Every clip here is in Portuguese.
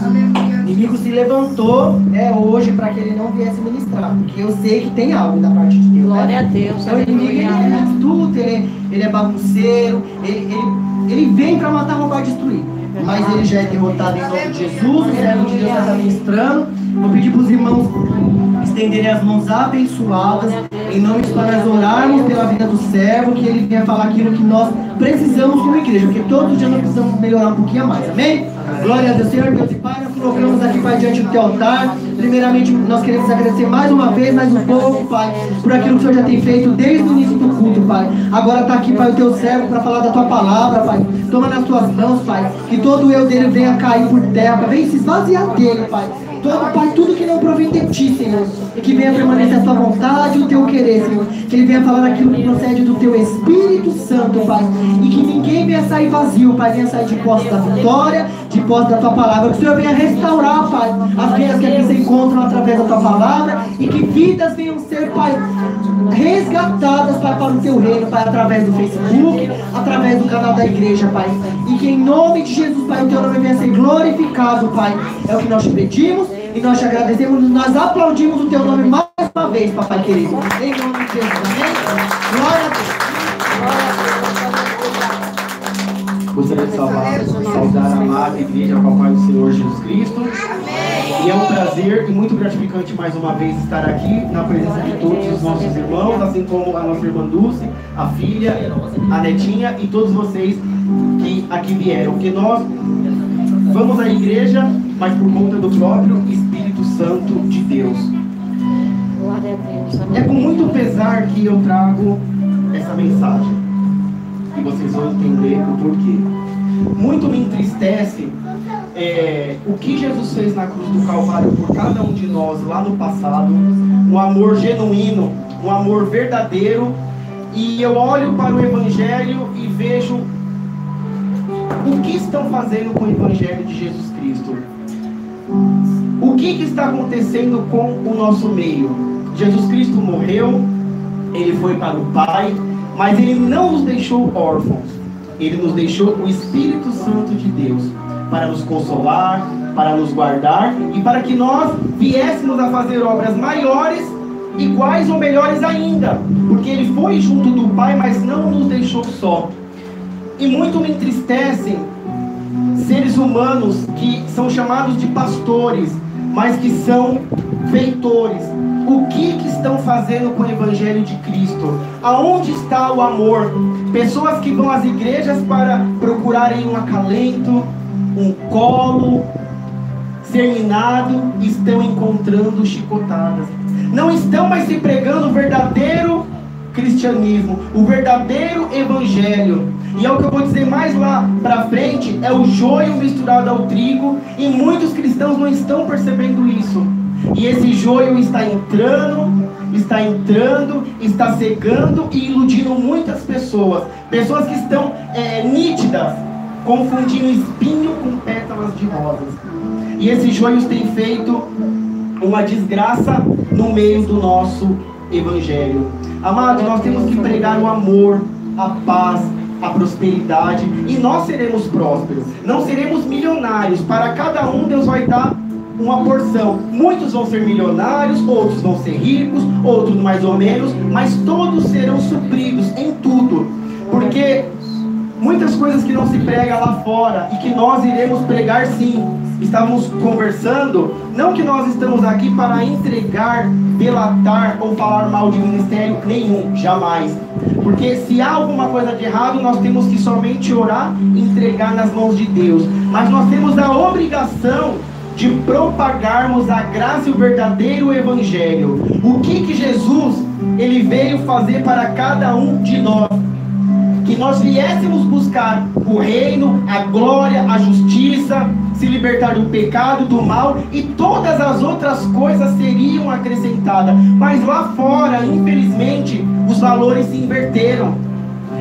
O inimigo se levantou hoje para que ele não viesse ministrar, porque eu sei que tem algo da parte de Deus. Glória a Deus. Então, o inimigo ele é astuto, ele é bagunceiro, ele vem para matar, roubar e destruir. Mas ele já é derrotado em nome de Jesus, o servo de Deus está ministrando. Vou pedir para os irmãos estenderem as mãos abençoadas, em nome de para nós orarmos pela vida do servo, que ele venha falar aquilo que nós precisamos como igreja, porque todos os dias nós precisamos melhorar um pouquinho a mais, amém? Glória a Deus, Senhor, Deus e Pai, nós colocamos aqui, Pai, diante do teu altar. Primeiramente, nós queremos agradecer mais uma vez, mais um pouco, Pai, por aquilo que o Senhor já tem feito desde o início do culto, Pai. Agora está aqui, Pai, o teu servo para falar da tua palavra, Pai. Toma nas tuas mãos, Pai, que todo o eu dele venha cair por terra, Pai. Venha se esvaziar dele, Pai. Pai, tudo que não provém de ti, Senhor, e que venha permanecer a tua vontade e o teu querer, Senhor, que ele venha falar aquilo que procede do teu Espírito Santo, Pai, e que ninguém venha sair vazio, Pai, venha sair de posse da vitória, de posse da tua palavra, que o Senhor venha restaurar, Pai, as vidas que aqui se encontram através da tua palavra, e que vidas venham ser, Pai, resgatadas, Pai, para o teu reino, Pai, através do Facebook, através do canal da igreja, Pai, e que em nome de Jesus, Pai, o teu nome venha ser glorificado, Pai, é o que nós te pedimos. E nós te agradecemos, nós aplaudimos o teu nome mais uma vez, papai querido. Em nome de Jesus, amém? Glória a Deus. Gostaria de saudar a amada igreja com a paz do Senhor Jesus Cristo. Amém. E é um prazer e muito gratificante mais uma vez estar aqui na presença de todos os nossos irmãos, assim como a nossa irmã Dulce, a filha, a netinha e todos vocês que aqui vieram. Porque nós vamos à igreja, mas por conta do próprio Espírito Santo de Deus. Glória a Deus. É com muito pesar que eu trago essa mensagem. E vocês vão entender o porquê. Muito me entristece o que Jesus fez na cruz do Calvário por cada um de nós lá no passado. Um amor genuíno, um amor verdadeiro. E eu olho para o Evangelho e vejo o que estão fazendo com o Evangelho de Jesus Cristo. O que está acontecendo com o nosso meio? Jesus Cristo morreu, ele foi para o Pai, mas ele não nos deixou órfãos. Ele nos deixou o Espírito Santo de Deus para nos consolar, para nos guardar e para que nós viéssemos a fazer obras maiores, iguais ou melhores ainda, porque ele foi junto do Pai, mas não nos deixou só. E muito me entristecem seres humanos que são chamados de pastores, mas que são feitores. O que estão fazendo com o Evangelho de Cristo? Aonde está o amor? Pessoas que vão às igrejas para procurarem um acalento, um colo, ser minado, estão encontrando chicotadas. Não estão mais se pregando o verdadeiro cristianismo, o verdadeiro evangelho. E é o que eu vou dizer mais lá pra frente, é o joio misturado ao trigo, e muitos cristãos não estão percebendo isso. E esse joio está entrando, está cegando e iludindo muitas pessoas. Pessoas que estão nítidas, confundindo espinho com pétalas de rosas. E esses joios têm feito uma desgraça no meio do nosso evangelho. Amados, nós temos que pregar o amor, a paz, a prosperidade, e nós seremos prósperos. Não seremos milionários. Para cada um Deus vai dar uma porção. Muitos vão ser milionários, outros vão ser ricos, outros mais ou menos, mas todos serão supridos em tudo. Porque muitas coisas que não se prega lá fora e que nós iremos pregar sim. Estávamos conversando, não que nós estamos aqui para entregar, delatar ou falar mal de ministério nenhum, jamais. Porque se há alguma coisa de errado, nós temos que somente orar e entregar nas mãos de Deus. Mas nós temos a obrigação de propagarmos a graça e o verdadeiro evangelho. O que Jesus ele veio fazer para cada um de nós? Que nós viéssemos buscar o reino, a glória, a justiça, se libertar do pecado, do mal, e todas as outras coisas seriam acrescentadas. Mas lá fora, infelizmente, os valores se inverteram.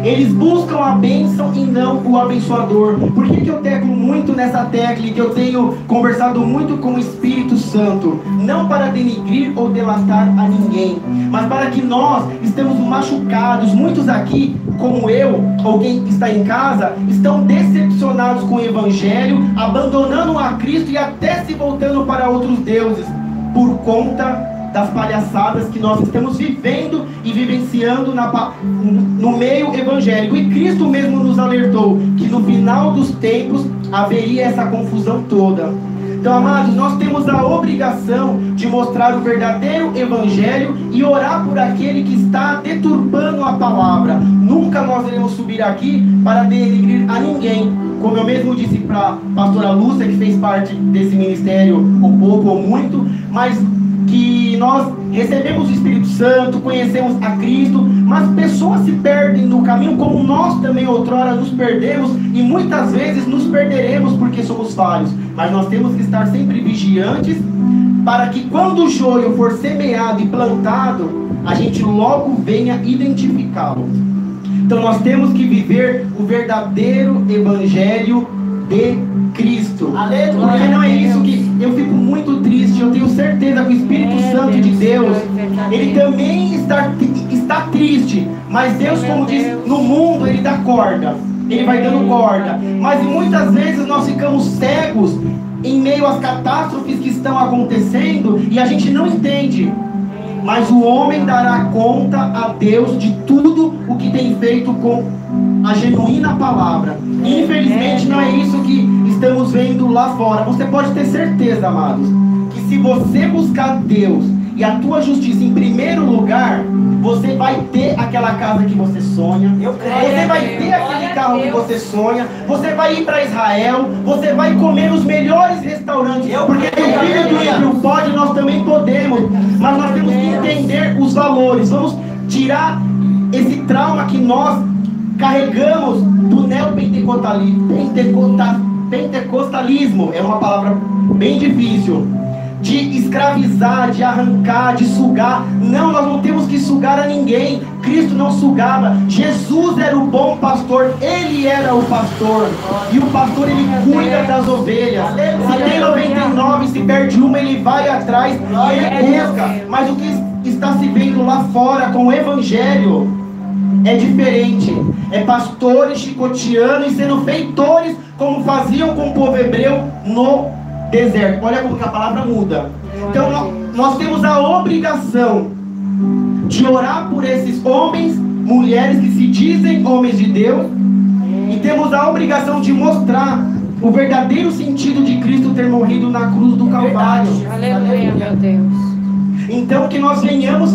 Eles buscam a bênção e não o abençoador. Por que eu teclo muito nessa tecla e que eu tenho conversado muito com o Espírito Santo? Não para denigrir ou delatar a ninguém, mas para que nós estamos machucados. Muitos aqui, como eu, ou quem está em casa, estão decepcionados com o Evangelho, abandonando a Cristo e até se voltando para outros deuses, por conta das palhaçadas que nós estamos vivendo e vivenciando no meio evangélico. E Cristo mesmo nos alertou que no final dos tempos haveria essa confusão toda. Então, amados, nós temos a obrigação de mostrar o verdadeiro evangelho e orar por aquele que está deturpando a palavra. Nunca nós iremos subir aqui para denegrir a ninguém. Como eu mesmo disse para a pastora Lúcia, que fez parte desse ministério, ou pouco ou muito, mas que nós recebemos o Espírito Santo, conhecemos a Cristo, mas pessoas se perdem no caminho, como nós também outrora nos perdemos, e muitas vezes nos perderemos porque somos falhos. Mas nós temos que estar sempre vigiantes, para que quando o joio for semeado e plantado, a gente logo venha identificá-lo. Então nós temos que viver o verdadeiro evangelho de Cristo. Aleluia. Porque não é isso que eu fico muito triste. Eu tenho certeza que o Espírito Santo de Deus, ele também está triste. Mas Deus, como diz, no mundo ele dá corda, ele vai dando corda. Mas muitas vezes nós ficamos cegos em meio às catástrofes que estão acontecendo e a gente não entende. Mas o homem dará conta a Deus de tudo o que tem feito com a genuína palavra. Infelizmente não é isso que estamos vendo lá fora. Você pode ter certeza, amados, que se você buscar Deus e a tua justiça em primeiro lugar, você vai ter aquela casa que você sonha, você vai ter aquele carro que você sonha, você vai ir para Israel, você vai comer nos melhores restaurantes, porque o filho do ímpio pode, nós também podemos, mas nós temos que entender os valores. Vamos tirar esse trauma que nós carregamos do neopentecostalismo, é uma palavra bem difícil, de escravizar, de arrancar, de sugar. Não, nós não temos que sugar a ninguém. Cristo não sugava. Jesus era o bom pastor, ele era o pastor, e o pastor ele cuida das ovelhas. Se tem 99, se perde uma, ele vai atrás e ele busca. Mas o que está se vendo lá fora com o evangelho é diferente. É pastores chicoteando e sendo feitores, como faziam com o povo hebreu no deserto. Olha como que a palavra muda. Então nós temos a obrigação de orar por esses homens, mulheres que se dizem homens de Deus, e temos a obrigação de mostrar o verdadeiro sentido de Cristo ter morrido na cruz do Calvário. Aleluia, meu Deus. Então que nós venhamos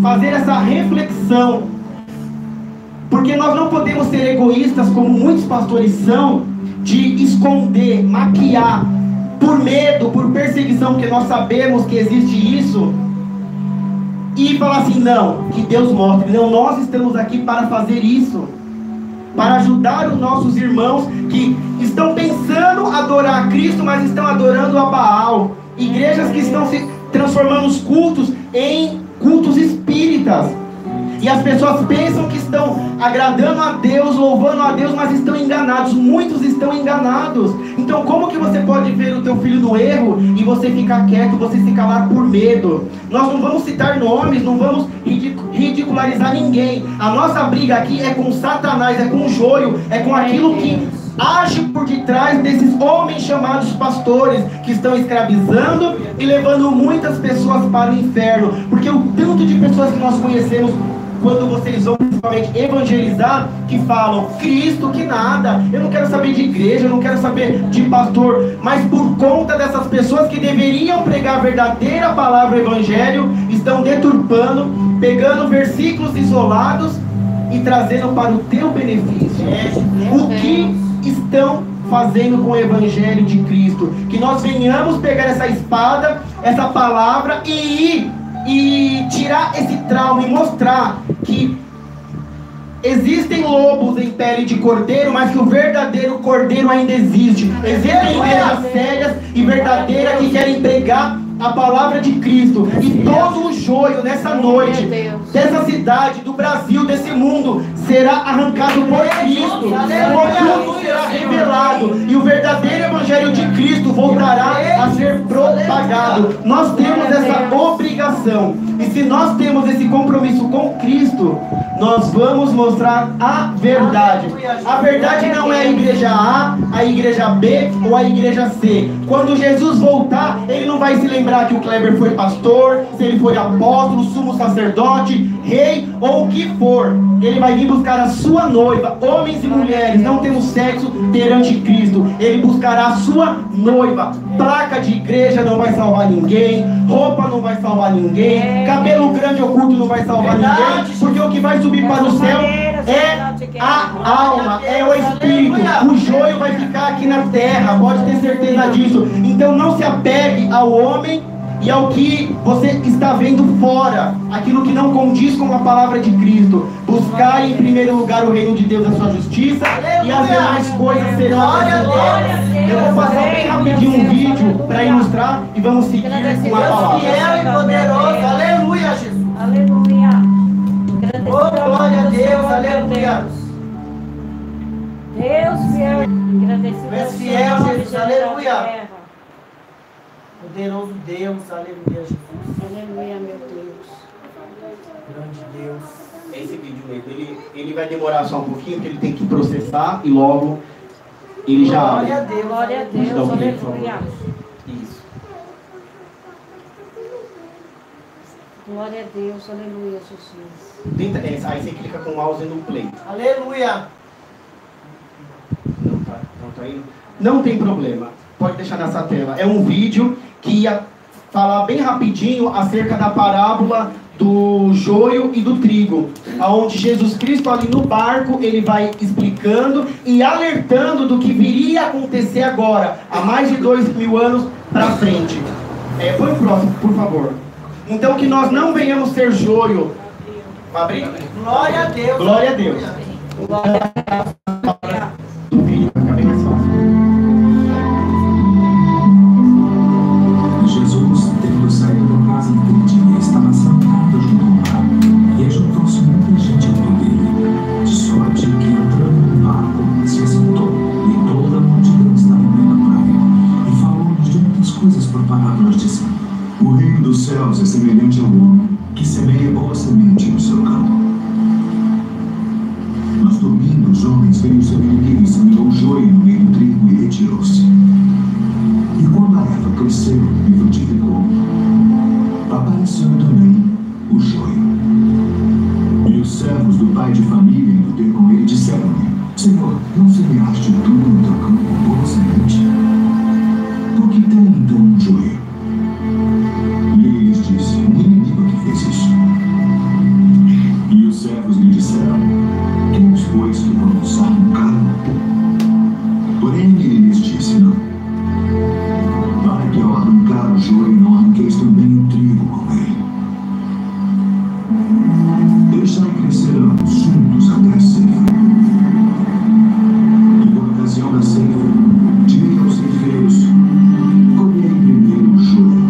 fazer essa reflexão, porque nós não podemos ser egoístas como muitos pastores são, de esconder, maquiar, por medo, por perseguição, porque nós sabemos que existe isso, e falar assim, não, que Deus mostre. Não, nós estamos aqui para fazer isso, para ajudar os nossos irmãos que estão pensando adorar a Cristo, mas estão adorando a Baal. Igrejas que estão se transformando os cultos em cultos espíritas. E as pessoas pensam que estão agradando a Deus, louvando a Deus, mas estão enganados. Muitos estão enganados. Então como que você pode ver o teu filho no erro e você ficar quieto, você se calar por medo? Nós não vamos citar nomes, não vamos ridicularizar ninguém. A nossa briga aqui é com Satanás, é com o joio, é com aquilo que age por detrás desses homens chamados pastores, que estão escravizando e levando muitas pessoas para o inferno. Porque o tanto de pessoas que nós conhecemos, quando vocês vão principalmente evangelizar, que falam, Cristo que nada, eu não quero saber de igreja, eu não quero saber de pastor, mas por conta dessas pessoas que deveriam pregar a verdadeira palavra evangelho, estão deturpando, pegando versículos isolados e trazendo para o teu benefício. O que estão fazendo com o evangelho de Cristo? Que nós venhamos pegar essa espada, essa palavra e tirar esse trauma e mostrar que existem lobos em pele de cordeiro, mas que o verdadeiro cordeiro ainda existe. Existem igrejas sérias e verdadeiras que querem pregar a palavra de Cristo. E todo o joio nessa noite, dessa cidade, do Brasil, desse mundo, será arrancado por Cristo. O oculto será revelado. E o verdadeiro evangelho de Cristo voltará a ser propagado. Nós temos essa obrigação. E se nós temos esse compromisso com Cristo, nós vamos mostrar a verdade. A verdade não é a igreja A, a igreja B ou a igreja C. Quando Jesus voltar, Ele não vai se lembrar que o Kleber foi pastor, se ele foi apóstolo, sumo sacerdote, rei ou o que for. Ele vai vir buscar a sua noiva. Homens e mulheres, não temos sexo perante Cristo. Ele buscará a sua noiva. Placa de igreja não vai salvar ninguém, roupa não vai salvar ninguém, cabelo grande ou curto não vai salvar ninguém, porque o que vai subir para o céu é a alma, é o espírito. O joio vai ficar aqui na terra, pode ter certeza disso. Então não se apegue ao homem e ao que você está vendo fora, aquilo que não condiz com a palavra de Cristo. Buscar em primeiro lugar o reino de Deus, a sua justiça, e as demais coisas serão acrescentadas. Eu vou passar bem rapidinho um vídeo para ilustrar e vamos seguir com a palavra. Fiel e poderoso, aleluia, Jesus. Aleluia. Oh, glória a Deus, aleluia. Deus fiel. Agradecido. Deus fiel, Jesus, aleluia. Poderoso Deus, aleluia, Jesus. Aleluia, meu Deus. Grande Deus. Esse vídeo ele vai demorar só um pouquinho, porque ele tem que processar e logo ele já abre. Glória a Deus, Glória a Deus, Dá um play, por favor. aleluia. Isso. Glória a Deus, aleluia, Jesus. Tenta, aí você clica com o mouse no play. aleluia. Não tá indo? Não tem problema. Pode deixar nessa tela. É um vídeo que ia falar bem rapidinho acerca da parábola do joio e do trigo, aonde Jesus Cristo ali no barco, ele vai explicando e alertando do que viria a acontecer agora, há mais de 2000 anos para frente. Põe o próximo, por favor. Então que nós não venhamos ser joio. Vai abrir? Glória a Deus. Glória a Deus. Do vídeo vai ficar bem mais fácil. Jesus, tendo saído da casa inteira, estava sentado junto ao mar, e ajuntou-se muita gente ao pé dele, de sorte que, entrando no barco, se assentou, e toda a multidão estava no meio da praia, e falou-lhes de muitas coisas por parábolas, dizendo: o reino dos céus é semelhante ao homem que semeia boa semente no seu campo. Mas dormindo, os homens veio o seu inimigo e semeou o joio no meio do trigo e retirou-se. E quando a erva cresceu e frutificou, apareceu também o joio. E os servos do pai de família, indo ter com ele, disseram-lhe: Senhor, não semeaste tudo no teu campo com boa semente? Por que tem então um joio? E ele lhes disse: um inimigo que fez isso. E os servos lhe disseram: quem foi que por lançar no carro? Porém ele lhes disse: não. Para que ao arrancar o joio não arranqueis também o trigo com ele. Deixai crescer ambos juntos até a ceifa. E por ocasião da ceifa, direi aos ceifeiros: colhei primeiro o joio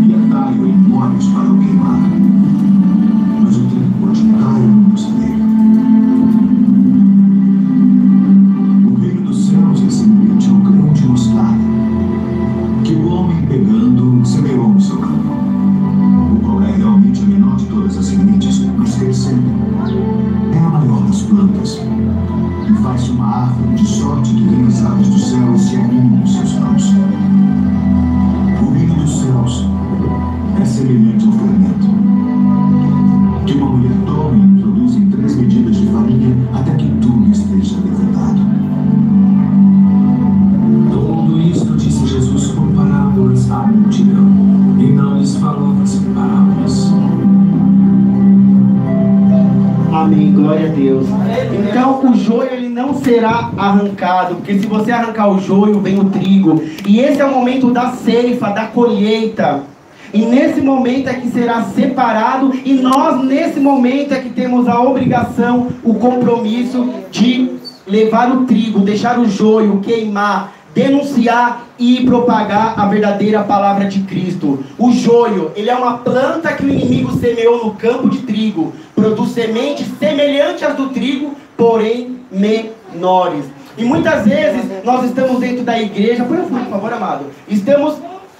e atai-o em molhos para o queimar. Mas o trigo ajuntai-o no celeiro. O reino dos céus é semelhante ao grão de mostarda, que o homem pegando semeou no seu campo, o qual é realmente a menor de todas as sementes, mas crescendo é a maior das plantas, e faz-se uma árvore de sorte que vem as aves do céu e se aninham nos seus ramos. O reino dos céus é semelhante ao fermento, que uma mulher toma e introduz em 3 medidas de farinha até que tudo esteja levedado. Tudo isto disse Jesus por parábolas à multidão, e não lhes falava sem parábolas. Amém, glória a Deus. Então o joio ele não será arrancado, porque se você arrancar o joio, vem o trigo. E esse é o momento da ceifa, da colheita. E nesse momento é que será separado. E nós nesse momento é que temos a obrigação, o compromisso de levar o trigo, deixar o joio, queimar, denunciar e propagar a verdadeira palavra de Cristo. O joio, ele é uma planta que o inimigo semeou no campo de trigo. Produz sementes semelhantes às do trigo, porém menores. E muitas vezes nós estamos dentro da igreja, por favor, amado, estamos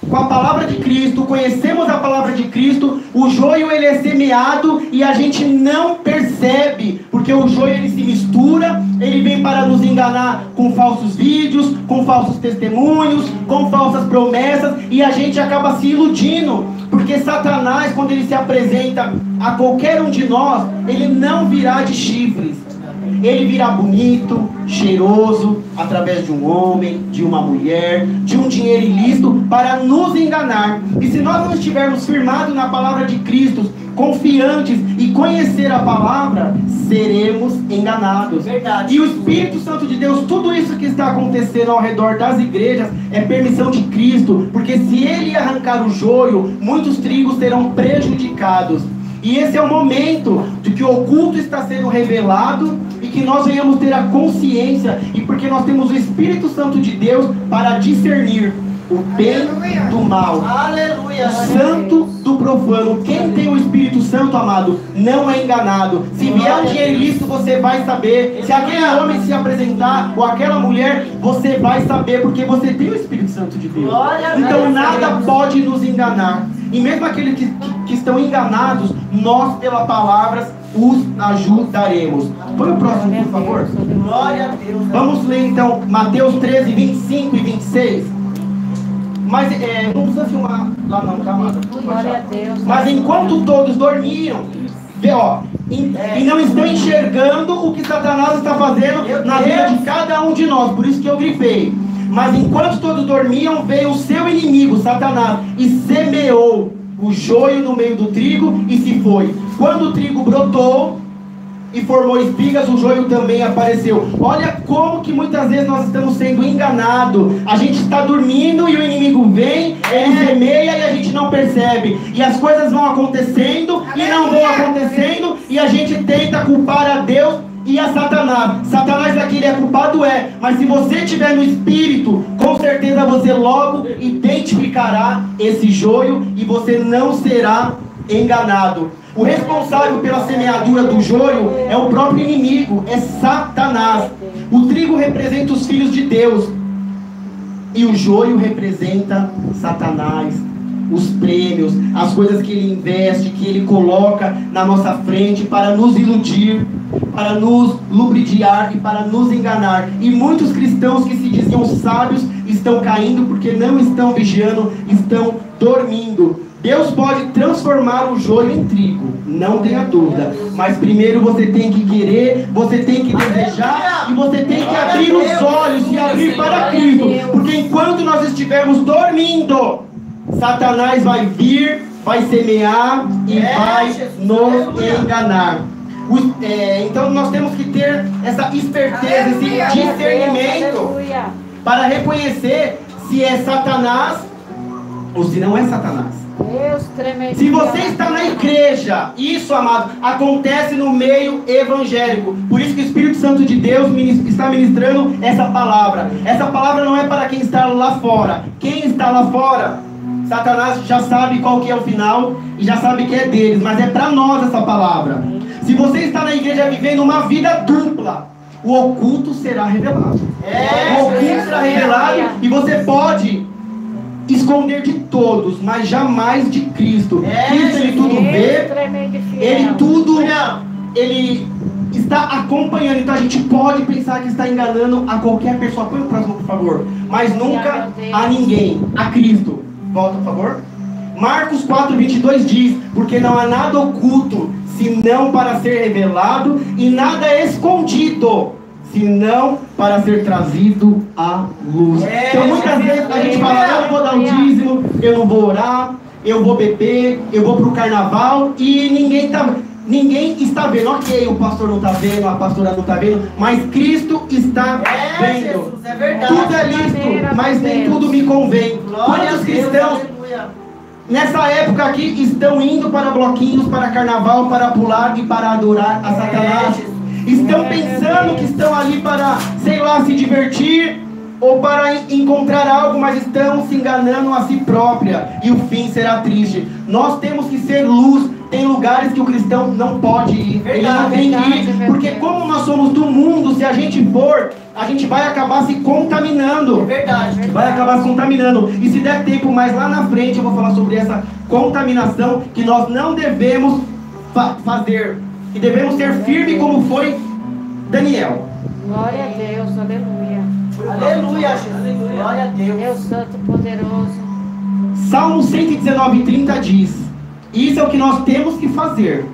com a palavra de Cristo, conhecemos a palavra de Cristo, o joio ele é semeado e a gente não percebe, porque o joio ele se mistura, ele vem para nos enganar com falsos vídeos, com falsos testemunhos, com falsas promessas, e a gente acaba se iludindo, porque Satanás, quando ele se apresenta a qualquer um de nós, ele não virá de chifres. Ele virá bonito, cheiroso, através de um homem, de uma mulher, de um dinheiro ilícito, para nos enganar. E se nós não estivermos firmados na palavra de Cristo, confiantes e conhecer a palavra, seremos enganados. Verdade. E o Espírito Santo de Deus, tudo isso que está acontecendo ao redor das igrejas, é permissão de Cristo, porque se Ele arrancar o joio, muitos trigos serão prejudicados. E esse é o momento de que o oculto está sendo revelado e que nós venhamos ter a consciência, e porque nós temos o Espírito Santo de Deus para discernir o bem do mal, Aleluia. o santo do profano. Quem tem o Espírito Santo, amado, não é enganado. Se vier um dinheiro ilícito, você vai saber. Se aquele homem se apresentar, ou aquela mulher, você vai saber, porque você tem o Espírito Santo de Deus. Então nada pode nos enganar. E mesmo aqueles que estão enganados, nós pela palavra os ajudaremos. Põe o próximo, por favor. Glória a Deus. Vamos ler então Mateus 13, 25 e 26. Mas não precisa filmar lá não, tá, amada? Glória a Deus. Mas enquanto todos dormiam, e não estão enxergando o que Satanás está fazendo na vida de cada um de nós. Por isso que eu grifei. Mas enquanto todos dormiam, veio o seu inimigo, Satanás, e semeou o joio no meio do trigo e se foi. Quando o trigo brotou e formou espigas, o joio também apareceu. Olha como que muitas vezes nós estamos sendo enganados. A gente está dormindo e o inimigo vem, ele semeia e a gente não percebe. E as coisas vão acontecendo e não vão acontecendo, e a gente tenta culpar a Deus e a Satanás. Satanás aqui ele é culpado, mas se você estiver no Espírito, com certeza você logo identificará esse joio e você não será enganado. O responsável pela semeadura do joio é o próprio inimigo, é Satanás. O trigo representa os filhos de Deus e o joio representa Satanás. Os prêmios, as coisas que ele investe, que ele coloca na nossa frente para nos iludir, para nos lubridiar e para nos enganar. E muitos cristãos que se diziam sábios estão caindo porque não estão vigiando, estão dormindo. Deus pode transformar o joio em trigo, não tenha dúvida. Mas primeiro você tem que querer, você tem que desejar e você tem que abrir os olhos e abrir para Cristo. Porque enquanto nós estivermos dormindo, Satanás vai vir, vai semear e vai nos enganar. Então nós temos que ter essa esperteza, esse discernimento para reconhecer se é Satanás ou se não é Satanás. Deus tremendo. Se você está na igreja, isso, amado, acontece no meio evangélico. Por isso que o Espírito Santo de Deus está ministrando essa palavra. Essa palavra não é para quem está lá fora. Quem está lá fora, Satanás já sabe qual que é o final e já sabe que é deles, mas é para nós essa palavra. Se você está na igreja vivendo uma vida dupla, o oculto será revelado. O oculto será revelado e você pode esconder de todos, mas jamais de Cristo. Cristo ele tudo vê, ele está acompanhando. Então a gente pode pensar que está enganando a qualquer pessoa. Põe o próximo, por favor. Mas nunca a ninguém, a Cristo. Volta, por favor. Marcos 4:22 diz: porque não há nada oculto, senão para ser revelado, e nada escondido, senão para ser trazido à luz. Então muitas vezes a gente fala: eu não vou dar o dízimo, eu não vou orar, eu vou beber, eu vou para o carnaval, e ninguém está vendo. Ok, o pastor não está vendo, a pastora não está vendo, mas Cristo está vendo. Jesus, é verdade. Tudo é lícito, mas nem tudo me convém. Quantos cristãos nessa época aqui, estão indo para bloquinhos, para carnaval, para pular e para adorar a Satanás. Estão pensando que estão ali para, sei lá, se divertir ou para encontrar algo, mas estão se enganando a si própria, e o fim será triste. Nós temos que ser luz. Tem lugares que o cristão não pode ir, ele não tem que ir, porque como nós somos do mundo, se a gente for, a gente vai acabar se contaminando. Verdade. Vai acabar se contaminando. E se der tempo mais lá na frente, eu vou falar sobre essa contaminação que nós não devemos fazer. E devemos ser firmes como foi Daniel. Glória a Deus, aleluia. Aleluia, Jesus. Glória a Deus. Deus Santo Poderoso. Salmo 119:30 diz: isso é o que nós temos que fazer.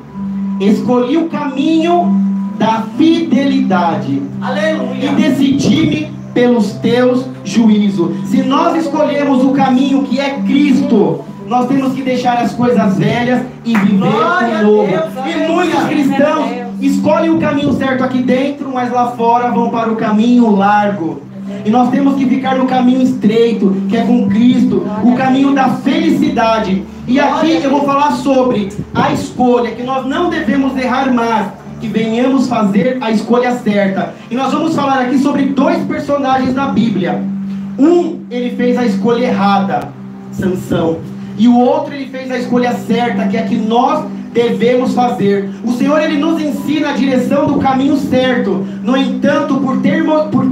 Escolhi o caminho da fidelidade. Aleluia. E decidi-me pelos teus juízos. Se nós escolhemos o caminho que é Cristo, nós temos que deixar as coisas velhas e viver o novo. E muitos cristãos escolhem o caminho certo aqui dentro, mas lá fora vão para o caminho largo. E nós temos que ficar no caminho estreito, que é com Cristo, o caminho da felicidade. E aqui eu vou falar sobre a escolha, que nós não devemos errar mais, que venhamos fazer a escolha certa. E nós vamos falar aqui sobre dois personagens da Bíblia. Um, ele fez a escolha errada, Sansão. E o outro, ele fez a escolha certa, que é a que nós devemos fazer. O Senhor, ele nos ensina a direção do caminho certo. No entanto, por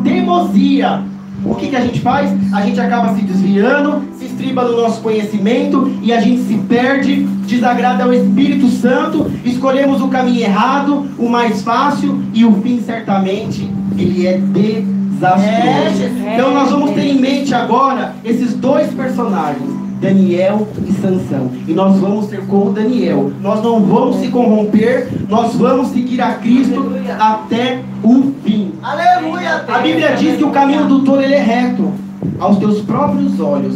teimosia, o que a gente faz? A gente acaba se desviando, se estriba no nosso conhecimento e a gente se perde, desagrada ao Espírito Santo, escolhemos o caminho errado, o mais fácil, e o fim certamente ele é desastroso. Então nós vamos ter em mente agora esses dois personagens, Daniel e Sansão. E nós vamos ser como Daniel. Nós não vamos se corromper, nós vamos seguir a Cristo até o fim. Aleluia. A Bíblia diz que o caminho do tolo ele é reto aos teus próprios olhos,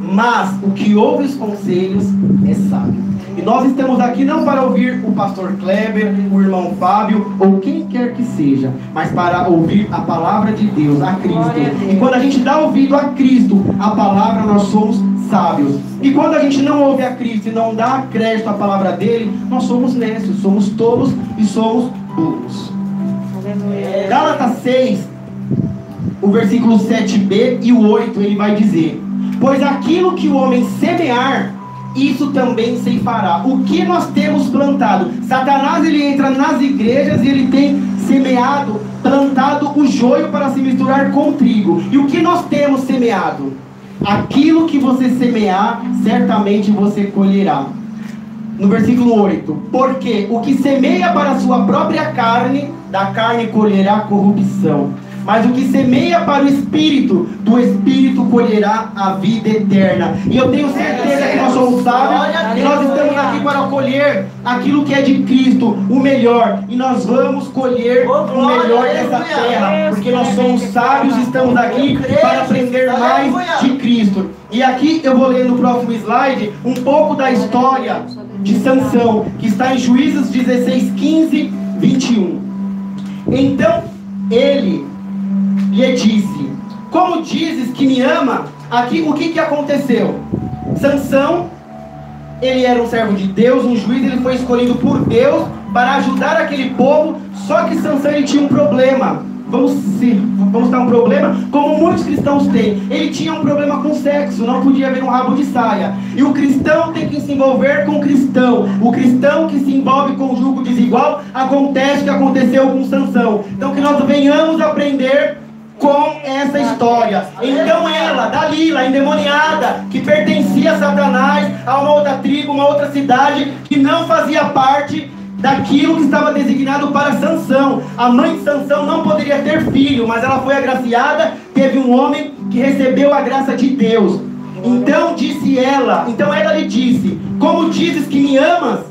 mas o que ouve os conselhos é sábio. E nós estamos aqui não para ouvir o pastor Kleber, o irmão Fábio ou quem quer que seja, mas para ouvir a palavra de Deus, a Cristo. E quando a gente dá ouvido a Cristo, a palavra, nós somos sábios. E quando a gente não ouve a Cristo e não dá crédito à palavra dele, nós somos nécios, somos tolos e somos burros. Gálatas 6, o versículo 7b e o 8, ele vai dizer: pois aquilo que o homem semear, isso também ceifará. O que nós temos plantado? Satanás, ele entra nas igrejas e ele tem semeado, plantado o joio para se misturar com o trigo. E o que nós temos semeado? Aquilo que você semear, certamente você colherá. No versículo 8: porque o que semeia para a sua própria carne, da carne colherá corrupção. Mas o que semeia para o Espírito, do Espírito colherá a vida eterna. E eu tenho certeza que nós somos sábios, e nós estamos aqui para colher aquilo que é de Cristo, o melhor. E nós vamos colher o melhor dessa terra, porque nós somos sábios e estamos aqui para aprender mais de Cristo. E aqui eu vou ler no próximo slide um pouco da história de Sansão, que está em Juízes 16, 15, 21. Então ele lhe disse: como dizes que me ama? Aqui o que aconteceu? Sansão, ele era um servo de Deus, um juiz, ele foi escolhido por Deus para ajudar aquele povo. Só que Sansão, ele tinha um problema. Vamos dar um problema, como muitos cristãos têm. Ele tinha um problema com sexo, não podia haver um rabo de saia. E o cristão tem que se envolver com o cristão. O cristão que se envolve com o jugo desigual, acontece o que aconteceu com Sansão. Então que nós venhamos aprender com essa história. Então ela, Dalila, endemoniada, que pertencia a Satanás, a uma outra tribo, uma outra cidade, que não fazia parte daquilo que estava designado para Sansão. A mãe de Sansão não poderia ter filho, mas ela foi agraciada, teve um homem que recebeu a graça de Deus. Então ela lhe disse: como dizes que me amas,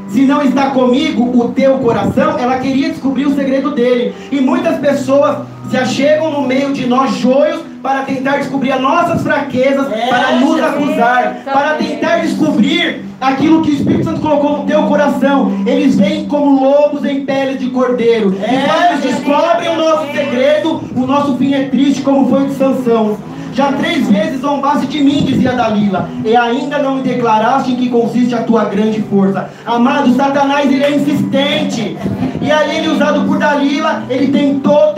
se não está comigo o teu coração? Ela queria descobrir o segredo dele. E muitas pessoas se achegam no meio de nós joios para tentar descobrir as nossas fraquezas, para nos acusar, para tentar descobrir aquilo que o Espírito Santo colocou no teu coração. Eles vêm como lobos em pele de cordeiro. E quando eles descobrem o nosso segredo, o nosso fim é triste, como foi o de Sansão. Já 3 vezes zombaste de mim, dizia Dalila, e ainda não me declaraste em que consiste a tua grande força. Amado, Satanás, ele é insistente. E aí ele, usado por Dalila, ele tentou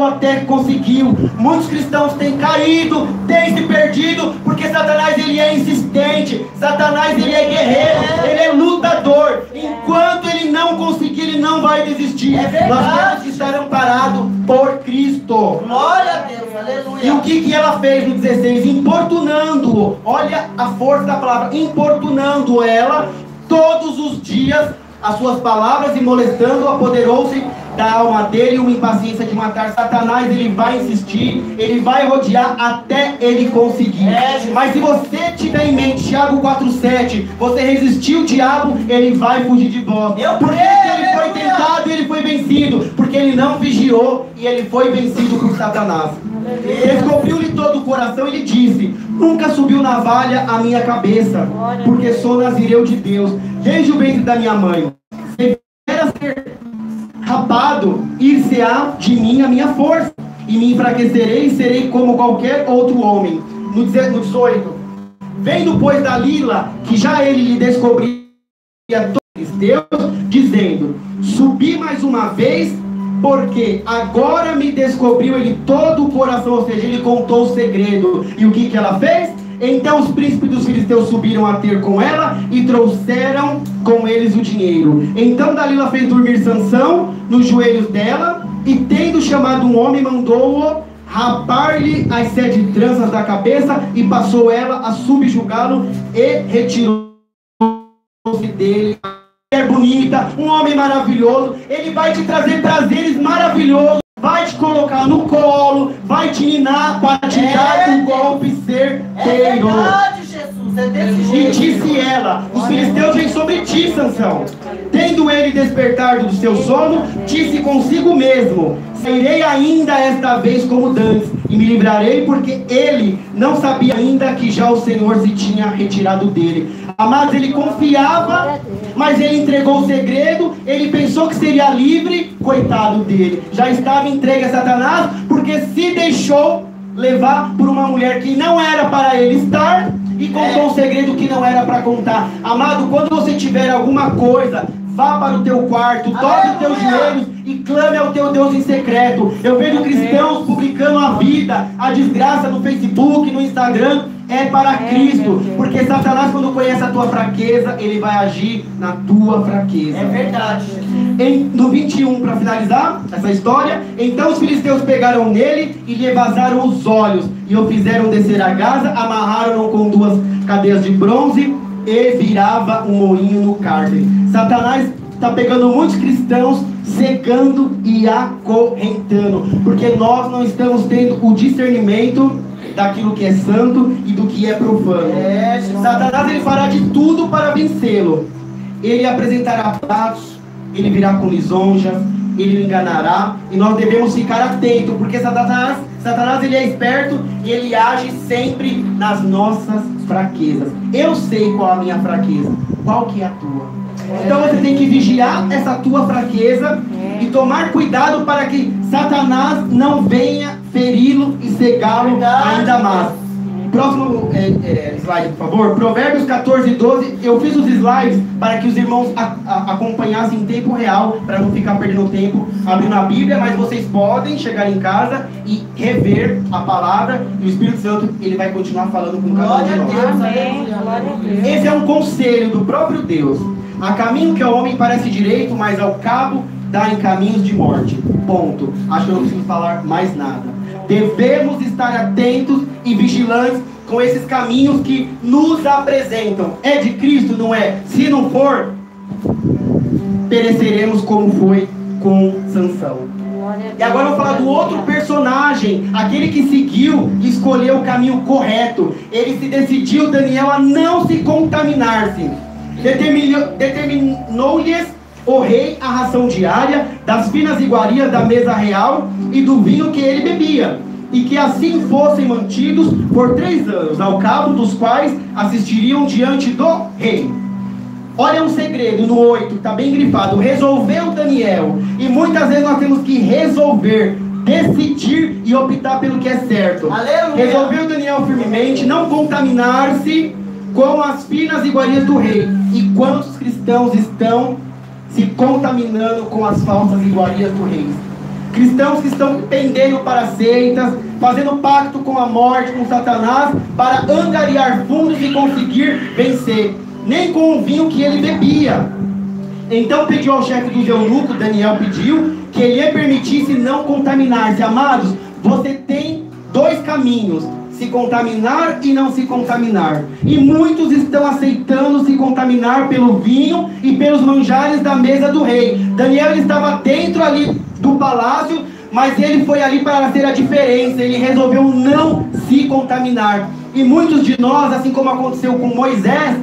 até que conseguiu. Muitos cristãos têm caído, têm se perdido, porque Satanás, ele é insistente. Satanás, ele é guerreiro, ele é lutador. Enquanto ele não conseguir, ele não vai desistir. Nós temos que estar amparados por Cristo. Glória a Deus, aleluia. E o que ela fez no 16? Importunando-o. Olha a força da palavra. Importunando ela todos os dias, as suas palavras, e molestando-o, apoderou-se da alma dele uma impaciência de matar. Satanás, ele vai insistir, ele vai rodear até ele conseguir. Mas se você tiver em mente Tiago 4,7, você resistiu o diabo, ele vai fugir de vós. Porque ele foi tentado e ele foi vencido, porque ele não vigiou e ele foi vencido por Satanás. Descobriu-lhe todo o coração e lhe disse: nunca subiu navalha à minha cabeça, porque sou nazireu de Deus desde o ventre da minha mãe. Se vier a ser rapado, ir-se-á de mim a minha força, e me enfraquecerei e serei como qualquer outro homem. No 18, vendo pois Dalila que já ele lhe descobria todos Deus, dizendo: subi mais uma vez, porque agora me descobriu ele todo o coração. Ou seja, ele contou o segredo. E o que ela fez? Então os príncipes dos filisteus subiram a ter com ela e trouxeram com eles o dinheiro. Então Dalila fez dormir Sansão nos joelhos dela, e tendo chamado um homem, mandou-o rapar-lhe as 7 tranças da cabeça, e passou ela a subjugá-lo, e retirou-se dele. É bonita, um homem maravilhoso, ele vai te trazer prazeres maravilhosos, vai te colocar no colo, vai te ninar para te dar um golpe certeiro. É verdade, Jesus, é desse jeito. E disse ela: os filisteus vêm sobre ti, Sansão. Tendo ele despertado do seu sono, disse consigo mesmo: sairei ainda esta vez como dantes, e me livrarei, porque ele não sabia ainda que já o Senhor se tinha retirado dele. Amados, ele confiava, mas ele entregou o segredo, ele pensou que seria livre, coitado dele. Já estava entregue a Satanás, porque se deixou levar por uma mulher que não era para ele estar, e contou um segredo que não era para contar. Amado, quando você tiver alguma coisa, vá para o teu quarto, dobre os teus joelhos e clame ao teu Deus em secreto. Eu vejo cristãos publicando a vida, a desgraça no Facebook, no Instagram. É para Cristo, porque Satanás, quando conhece a tua fraqueza, ele vai agir na tua fraqueza. É verdade. No 21, para finalizar essa história, então os filisteus pegaram nele e lhe vazaram os olhos, e o fizeram descer a Gaza, amarraram-no com 2 cadeias de bronze, e virava um moinho no cárcere. Satanás está pegando muitos cristãos, cegando e acorrentando, porque nós não estamos tendo o discernimento daquilo que é santo e do que é profano. Satanás, ele fará de tudo para vencê-lo. Ele apresentará pratos, ele virá com lisonjas, ele enganará, e nós devemos ficar atentos, porque Satanás ele é esperto e ele age sempre nas nossas fraquezas. Eu sei qual a minha fraqueza, qual que é a tua. Então você tem que vigiar essa tua fraqueza e tomar cuidado para que Satanás não venha feri-lo e cegá-lo ainda mais. Próximo slide, por favor. Provérbios 14:12. Eu fiz os slides para que os irmãos acompanhassem em tempo real, para não ficar perdendo tempo abrindo a Bíblia, mas vocês podem chegar em casa e rever a palavra, e o Espírito Santo, ele vai continuar falando com cada um de nós. Amém. Glória a Deus. Esse é um conselho do próprio Deus. Há caminho que ao homem parece direito, mas ao cabo dá em caminhos de morte. Ponto. Acho que eu não preciso falar mais nada. Devemos estar atentos e vigilantes com esses caminhos que nos apresentam. É de Cristo, não é? Se não for, pereceremos como foi com Sansão. E agora eu vou falar do outro personagem, aquele que seguiu e escolheu o caminho correto. Ele se decidiu, Daniel, a não se contaminar-se. Determinou-lhes o rei a ração diária das finas iguarias da mesa real e do vinho que ele bebia, e que assim fossem mantidos por 3 anos, ao cabo dos quais assistiriam diante do rei. Olha um segredo no 8, está bem grifado: resolveu Daniel. E muitas vezes nós temos que resolver decidir e optar pelo que é certo. Aleluia. Resolveu Daniel firmemente não contaminar-se com as finas iguarias do rei. E quantos cristãos estão se contaminando com as falsas iguarias do rei? Cristãos que estão pendendo para seitas, fazendo pacto com a morte, com Satanás, para angariar fundos e conseguir vencer, nem com o vinho que ele bebia. Então pediu ao chefe dos eunucos, Daniel pediu, que ele lhe permitisse não contaminar-se. Amados, você tem dois caminhos: se contaminar e não se contaminar. E muitos estão aceitando se contaminar pelo vinho e pelos manjares da mesa do rei. Daniel ele estava dentro ali do palácio, mas ele foi ali para ser a diferença. Ele resolveu não se contaminar. E muitos de nós, assim como aconteceu com Moisés,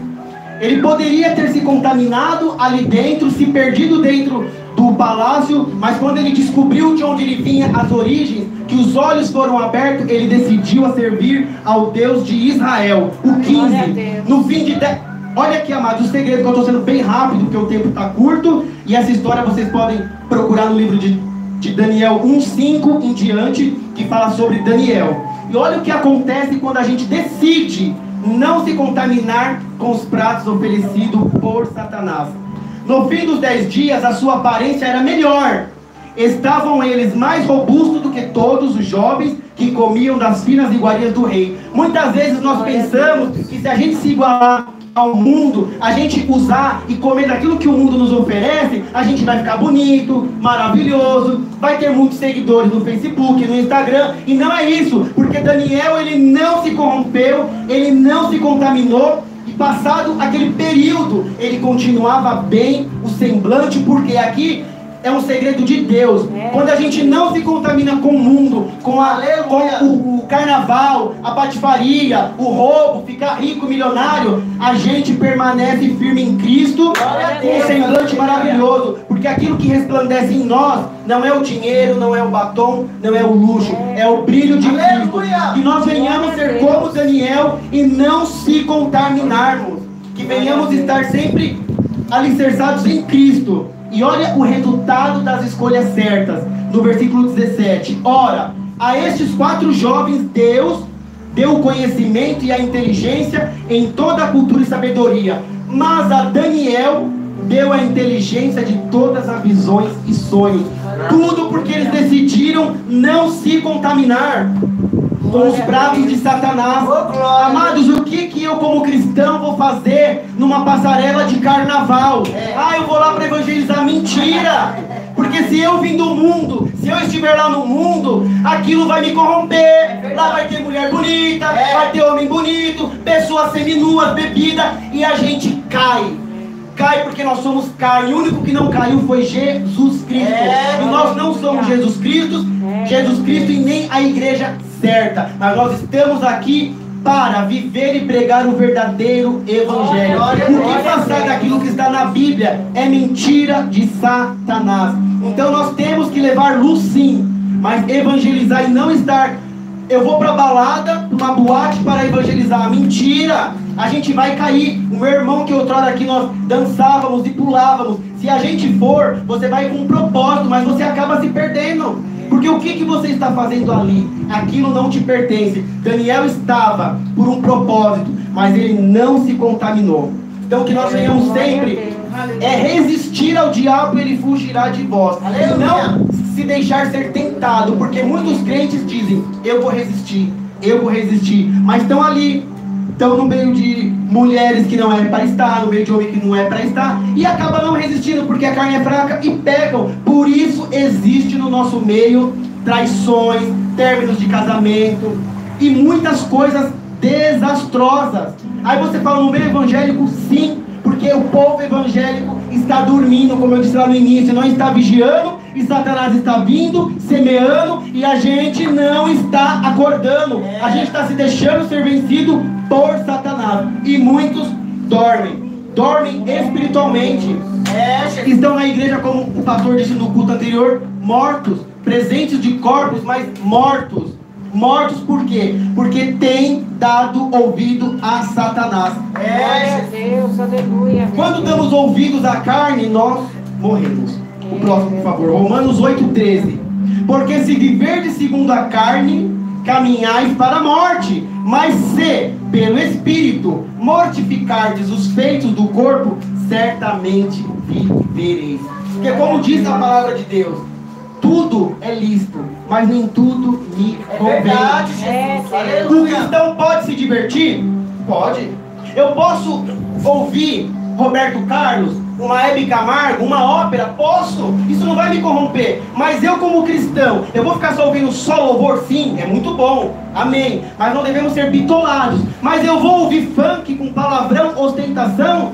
ele poderia ter se contaminado ali dentro, se perdido dentro do palácio, mas quando ele descobriu de onde ele vinha, as origens, que os olhos foram abertos, ele decidiu a servir ao Deus de Israel. O 15, no fim de... Olha aqui, amados, o segredo, que eu estou sendo bem rápido, porque o tempo está curto, e essa história vocês podem procurar no livro de Daniel 1:5 em diante, que fala sobre Daniel. E olha o que acontece quando a gente decide não se contaminar com os pratos oferecidos por Satanás. No fim dos 10 dias, a sua aparência era melhor. Estavam eles mais robustos do que todos os jovens que comiam das finas iguarias do rei. Muitas vezes nós pensamos que se a gente se igualar ao mundo, a gente usar e comer daquilo que o mundo nos oferece, a gente vai ficar bonito, maravilhoso, vai ter muitos seguidores no Facebook, no Instagram. E não é isso, porque Daniel ele não se corrompeu, ele não se contaminou. E passado aquele período, ele continuava bem o semblante, porque aqui é um segredo de Deus. Quando a gente não se contamina com o mundo, com o carnaval, a patifaria, o roubo, ficar rico, milionário, a gente permanece firme em Cristo, com um semblante maravilhoso. Porque aquilo que resplandece em nós não é o dinheiro, não é o batom, não é o luxo, é o brilho de Cristo. Que nós venhamos ser como Daniel e não se contaminarmos. Que venhamos estar sempre alicerçados em Cristo. E olha o resultado das escolhas certas, no versículo 17. Ora, a estes 4 jovens Deus deu o conhecimento e a inteligência em toda a cultura e sabedoria. Mas a Daniel deu a inteligência de todas as visões e sonhos. Tudo porque eles decidiram não se contaminar com os pratos de Satanás. Amados, o que eu como cristão vou fazer numa passarela de carnaval? Eu vou lá para evangelizar. Mentira! Porque se eu vim do mundo, se eu estiver lá no mundo, aquilo vai me corromper. Lá vai ter mulher bonita, vai ter homem bonito, pessoas seminuas, bebida, e a gente cai. Cai porque nós somos carne. O único que não caiu foi Jesus Cristo. E nós não somos Jesus Cristo e nem a igreja certa. Mas nós estamos aqui para viver e pregar o verdadeiro evangelho. O que passar daquilo que está na Bíblia é mentira de Satanás. Então nós temos que levar luz sim, mas evangelizar e não estar... Eu vou para balada, uma boate para evangelizar. Mentira! A gente vai cair. O meu irmão que outrora aqui nós dançávamos e pulávamos. Se a gente for, você vai com um propósito, mas você acaba se perdendo. Porque o que você está fazendo ali? Aquilo não te pertence. Daniel estava por um propósito, mas ele não se contaminou. Então que nós venhamos sempre resistir ao diabo e ele fugirá de vós. E não se deixar ser tentado, porque muitos crentes dizem, eu vou resistir, mas estão ali, estão no meio de mulheres que não é para estar, no meio de homem que não é para estar, e acabam não resistindo, porque a carne é fraca e pecam. Por isso existe no nosso meio traições, términos de casamento e muitas coisas desastrosas. Aí você fala, no meio evangélico, sim, porque o povo evangélico está dormindo, como eu disse lá no início, não está vigiando, e Satanás está vindo, semeando, e a gente não está acordando. A gente está se deixando ser vencido por Satanás. E muitos dormem espiritualmente. Estão na igreja, como o pastor disse no culto anterior, mortos, presentes de corpos, mas mortos. Mortos por quê? Porque tem dado ouvido a Satanás. Glória a Deus, aleluia. Quando damos ouvidos à carne, nós morremos. O próximo, por favor. Romanos 8:13. Porque se viverdes segundo a carne, caminhais para a morte. Mas se, pelo Espírito, mortificardes os feitos do corpo, certamente vivereis. Porque como diz a palavra de Deus, tudo é lícito, mas nem tudo me convém. Verdade, Jesus. O cristão pode se divertir? Pode. Eu posso ouvir Roberto Carlos, uma Hebe Camargo, uma ópera? Posso. Isso não vai me corromper. Mas eu como cristão, eu vou ficar só ouvindo só louvor? Sim, é muito bom. Amém. Mas não devemos ser bitolados. Mas eu vou ouvir funk com palavrão, ostentação?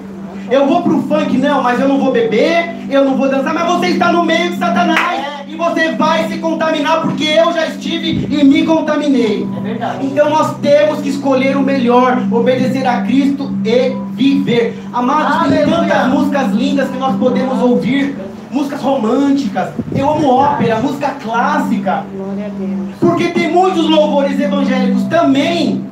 Eu vou pro funk? Não, mas eu não vou beber, eu não vou dançar. Mas você está no meio de Satanás. E você vai se contaminar, porque eu já estive e me contaminei. É verdade. Então nós temos que escolher o melhor, obedecer a Cristo e viver. Amados, tem tantas músicas lindas que nós podemos ouvir. Músicas românticas. Eu amo ópera, música clássica. Glória a Deus. Porque tem muitos louvores evangélicos também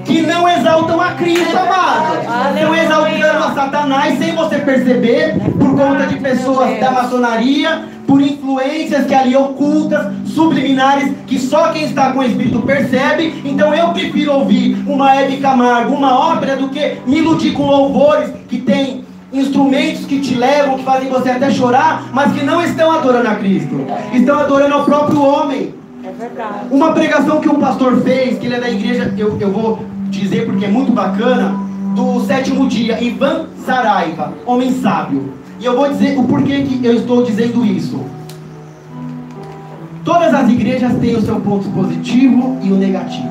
que não exaltam a Cristo, amado. Estão exaltando a Satanás sem você perceber, por conta de pessoas da maçonaria, por influências que ali ocultas, subliminares, que só quem está com o Espírito percebe. Então eu prefiro ouvir uma Hebe Camargo, uma ópera, do que me iludir com louvores que tem instrumentos que te levam, que fazem você até chorar, mas que não estão adorando a Cristo, estão adorando ao próprio homem. É verdade. Uma pregação que um pastor fez, que ele é da igreja, eu vou dizer porque é muito bacana, do sétimo dia, Ivan Saraiva, homem sábio. E eu vou dizer o porquê que eu estou dizendo isso. Todas as igrejas têm o seu ponto positivo e o negativo.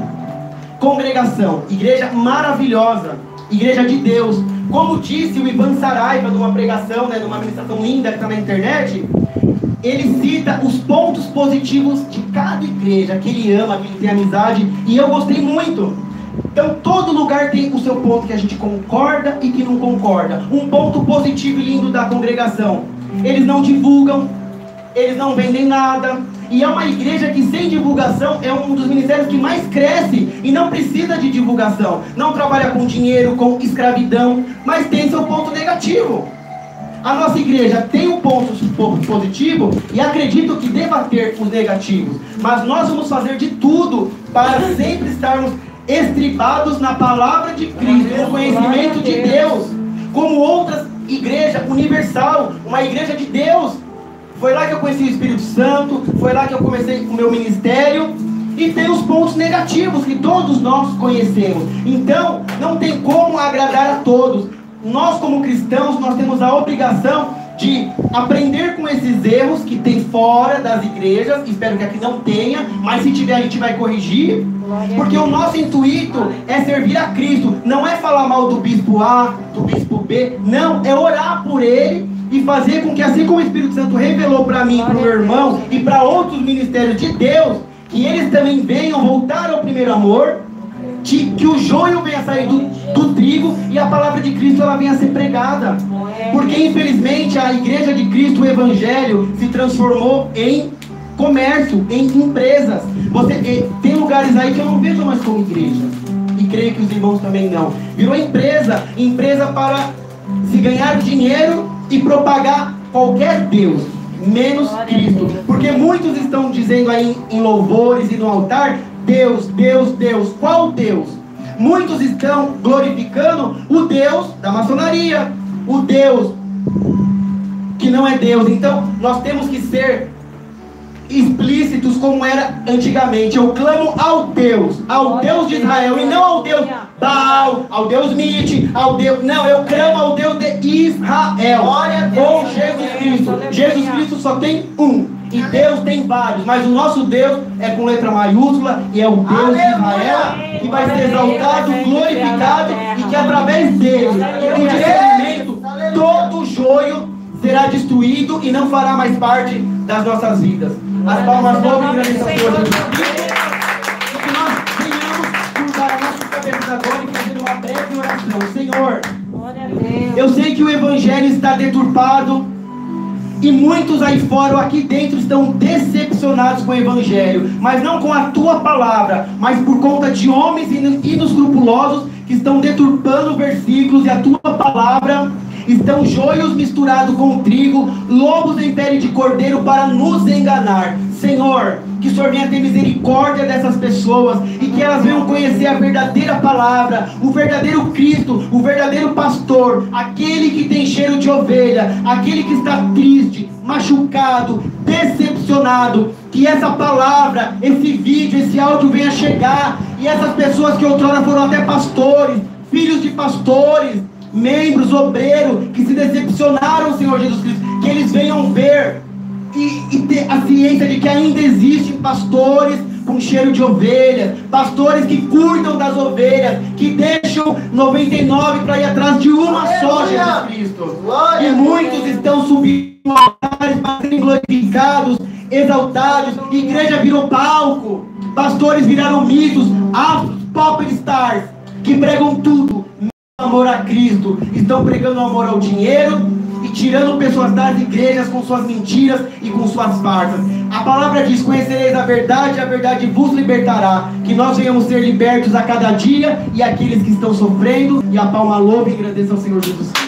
Congregação, igreja maravilhosa, igreja de Deus. Como disse o Ivan Saraiva numa pregação, numa ministração linda que está na internet, ele cita os pontos positivos de cada igreja, que ele ama, que ele tem amizade, e eu gostei muito. Então todo lugar tem o seu ponto que a gente concorda e que não concorda. Um ponto positivo e lindo da congregação: eles não divulgam, eles não vendem nada. E é uma igreja que sem divulgação é um dos ministérios que mais cresce e não precisa de divulgação. Não trabalha com dinheiro, com escravidão, mas tem seu ponto negativo. A nossa igreja tem um ponto positivo e acredito que deva ter os negativos. Mas nós vamos fazer de tudo para sempre estarmos estribados na palavra de Cristo, no conhecimento de Deus, como outras igrejas universal, uma igreja de Deus. Foi lá que eu conheci o Espírito Santo, foi lá que eu comecei o meu ministério. E tem os pontos negativos que todos nós conhecemos. Então, não tem como agradar a todos. Nós como cristãos, nós temos a obrigação de aprender com esses erros que tem fora das igrejas. Espero que aqui não tenha, mas se tiver a gente vai corrigir. Porque o nosso intuito é servir a Cristo. Não é falar mal do bispo A, do bispo B. Não, é orar por ele e fazer com que, assim como o Espírito Santo revelou para mim, para o meu irmão e para outros ministérios de Deus, que eles também venham voltar ao primeiro amor, que o joio venha sair do trigo e a palavra de Cristo ela venha a ser pregada. Porque infelizmente a igreja de Cristo, o evangelho, se transformou em comércio, em empresas. Tem lugares aí que eu não vejo mais como igreja, e creio que os irmãos também não. Virou empresa para se ganhar dinheiro e propagar qualquer Deus, menos Cristo. Porque muitos estão dizendo aí em louvores e no altar: Deus, Deus, Deus. Qual Deus? Muitos estão glorificando o Deus da maçonaria, o Deus que não é Deus. Então nós temos que ser explícitos como era antigamente. Eu clamo ao Deus de Israel, e não ao Deus Baal, ao Deus Mite, ao Deus... Não, eu clamo ao Deus de Israel, ou Jesus Cristo. Jesus Cristo só tem um, e Deus tem vários, mas o nosso Deus é com letra maiúscula, e é o Deus de Israel, que vai ser exaltado, glorificado, e que através dele, e do discernimento, todo joio será destruído e não fará mais parte das nossas vidas. As palmas novas e agradeço a Deus. E que nós venhamos curvar a nossa cabeça agora e fazer uma breve oração. Senhor, eu sei que o evangelho está deturpado e muitos aí fora ou aqui dentro estão decepcionados com o evangelho, mas não com a tua palavra, mas por conta de homens inescrupulosos que estão deturpando versículos e a tua palavra. Estão joios misturados com trigo, lobos em pele de cordeiro para nos enganar. Senhor, que o Senhor venha ter misericórdia dessas pessoas e que elas venham conhecer a verdadeira palavra, o verdadeiro Cristo, o verdadeiro pastor, aquele que tem cheiro de ovelha, aquele que está triste, machucado, decepcionado. Que essa palavra, esse vídeo, esse áudio venha chegar e essas pessoas que outrora foram até pastores, filhos de pastores, membros, obreiros, que se decepcionaram, Senhor Jesus Cristo, que eles venham ver e ter a ciência de que ainda existem pastores com cheiro de ovelhas, pastores que cuidam das ovelhas, que deixam 99 para ir atrás de uma só, Jesus Cristo. E muitos estão subindo altares para serem glorificados, exaltados. Igreja virou palco, pastores viraram mitos, pop stars que pregam tudo, amor a Cristo, estão pregando amor ao dinheiro e tirando pessoas das igrejas com suas mentiras e com suas farsas. A palavra diz: conhecereis a verdade vos libertará. Que nós venhamos ser libertos a cada dia, e aqueles que estão sofrendo, e a palma louve e agradeça ao Senhor Jesus Cristo.